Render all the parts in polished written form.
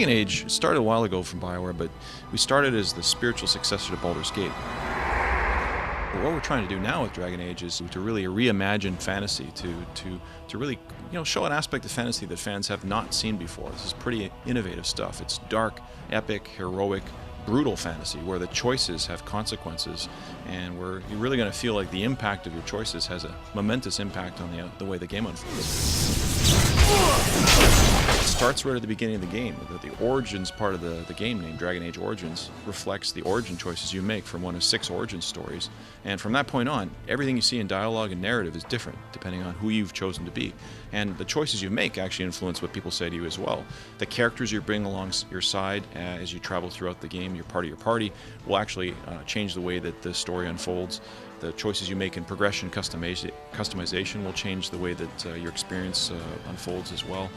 Dragon Age started a while ago from Bioware, but we started as the spiritual successor to Baldur's Gate. What we're trying to do now with Dragon Age is to really reimagine fantasy, to really show an aspect of fantasy that fans have not seen before. This is pretty innovative stuff. It's dark, epic, heroic, brutal fantasy where the choices have consequences, and where you're really going to feel like the impact of your choices has a momentous impact on the way the game unfolds. It starts right at the beginning of the game. The Origins part of the game name, Dragon Age Origins, reflects the origin choices you make from one of 6 origin stories. And from that point on, everything you see in dialogue and narrative is different depending on who you've chosen to be. And the choices you make actually influence what people say to you as well. The characters you bring along your side as you travel throughout the game, you're part of your party, will actually change the way that the story unfolds. The choices you make in progression customization will change the way that your experience unfolds as well.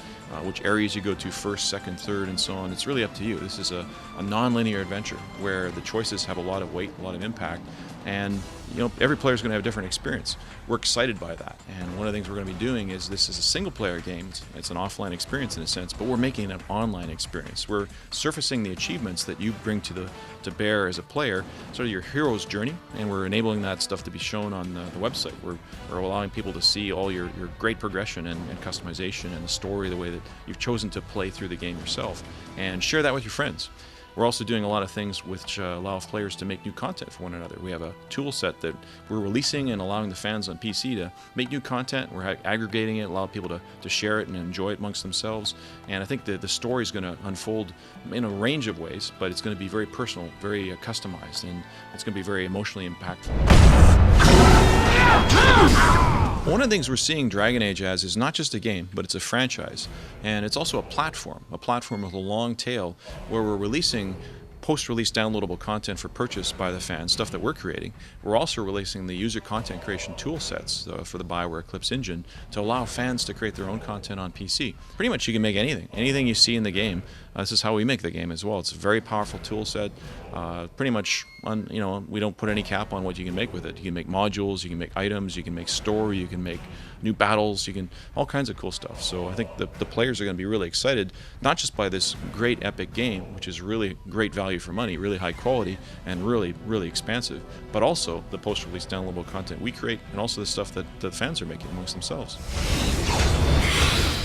Which areas you go to first, second, third, and so on. It's really up to you. This is a non-linear adventure where the choices have a lot of weight, a lot of impact, and every player is going to have a different experience. We're excited by that, and one of the things we're going to be doing is this is a single-player game. It's an offline experience in a sense, but we're making an online experience. We're surfacing the achievements that you bring to bear as a player, sort of your hero's journey, and we're enabling that stuff to be shown on the website. We're allowing people to see all your great progression and customization and the story, the way that you've chosen to play through the game yourself, and share that with your friends. We're also doing a lot of things which allow players to make new content for one another. We have a tool set that we're releasing and allowing the fans on PC to make new content. We're aggregating it, allow people to share it and enjoy it amongst themselves. And I think the story is going to unfold in a range of ways, but it's going to be very personal, very customized, and it's going to be very emotionally impactful. One of the things we're seeing Dragon Age as is not just a game, but it's a franchise. And it's also a platform with a long tail where we're releasing post-release downloadable content for purchase by the fans, stuff that we're creating. We're also releasing the user content creation tool sets for the Bioware Eclipse engine to allow fans to create their own content on PC. Pretty much you can make anything you see in the game. This is how we make the game as well. It's a very powerful tool set. Pretty much, we don't put any cap on what you can make with it. You can make modules, you can make items, you can make story, you can make new battles, you can all kinds of cool stuff. So I think the players are going to be really excited, not just by this great epic game, which is really great value for money, really high quality, and really, really expansive, but also the post-release downloadable content we create, and also the stuff that the fans are making amongst themselves.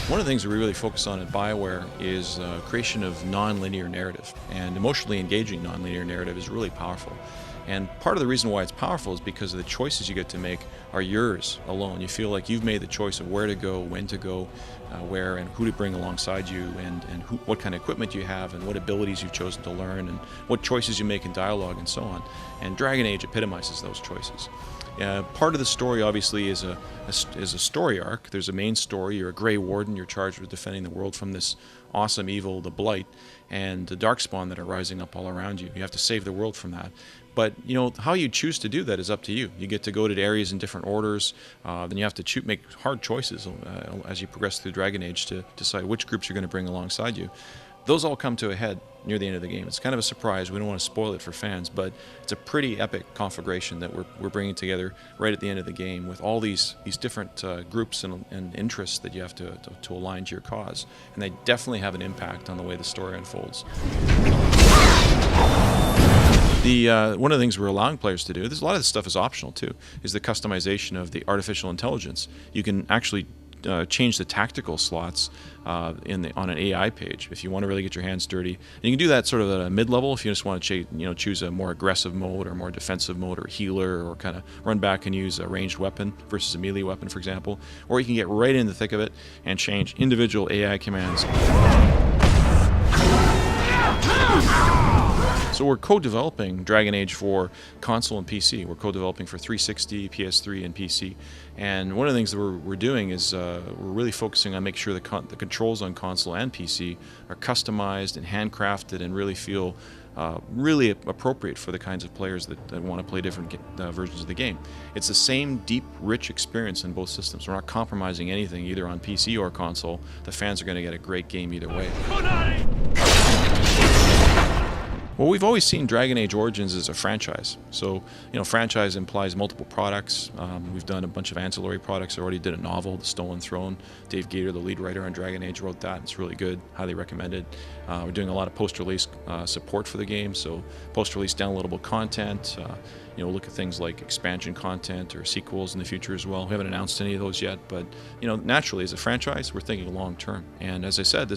One of the things that we really focus on at Bioware is creation of non-linear narrative, and emotionally engaging non-linear narrative is really powerful. And part of the reason why it's powerful is because of the choices you get to make are yours alone. You feel like you've made the choice of where to go, when to go, where and who to bring alongside you, and what kind of equipment you have, and what abilities you've chosen to learn, and what choices you make in dialogue, and so on. And Dragon Age epitomizes those choices. Part of the story obviously is a story arc. There's a main story. You're a Grey Warden. You're charged with defending the world from this awesome evil, the Blight, and the Darkspawn that are rising up all around you. You have to save the world from that. But how you choose to do that is up to you. You get to go to areas in different orders. Then you have to make hard choices as you progress through Dragon Age to decide which groups you're going to bring alongside you. Those all come to a head near the end of the game. It's kind of a surprise. We don't want to spoil it for fans, but it's a pretty epic conflagration that we're bringing together right at the end of the game with all these different groups and interests that you have to align to your cause. And they definitely have an impact on the way the story unfolds. One of the things we're allowing players to do, a lot of this stuff is optional too, is the customization of the artificial intelligence. You can actually change the tactical slots on an AI page if you want to really get your hands dirty. And you can do that sort of at a mid-level if you just want to choose a more aggressive mode or more defensive mode or healer, or kind of run back and use a ranged weapon versus a melee weapon, for example. Or you can get right in the thick of it and change individual AI commands. So we're co-developing Dragon Age for console and PC. We're co-developing for 360, PS3, and PC. And one of the things that we're doing is we're really focusing on making sure the controls on console and PC are customized and handcrafted and really feel really appropriate for the kinds of players that want to play different versions of the game. It's the same deep, rich experience in both systems. We're not compromising anything either on PC or console. The fans are going to get a great game either way. Well, we've always seen Dragon Age Origins as a franchise. So, franchise implies multiple products. We've done a bunch of ancillary products. I already did a novel, The Stolen Throne. Dave Gator, the lead writer on Dragon Age, wrote that. It's really good. Highly recommended. We're doing a lot of post-release support for the game, so post-release downloadable content. Look at things like expansion content or sequels in the future as well. We haven't announced any of those yet, but naturally, as a franchise, we're thinking long term. And as I said,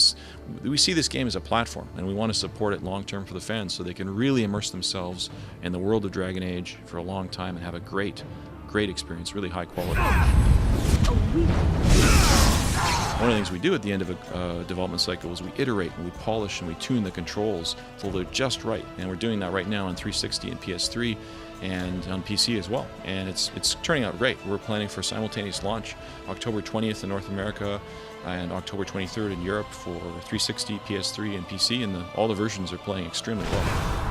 we see this game as a platform, and we want to support it long term for the fans, so they can really immerse themselves in the world of Dragon Age for a long time and have a great experience, really high quality. One of the things we do at the end of a development cycle is we iterate and we polish and we tune the controls until they're just right. And we're doing that right now on 360 and PS3 and on PC as well. And it's turning out great. We're planning for simultaneous launch October 20th in North America and October 23rd in Europe for 360, PS3, and PC, and all the versions are playing extremely well.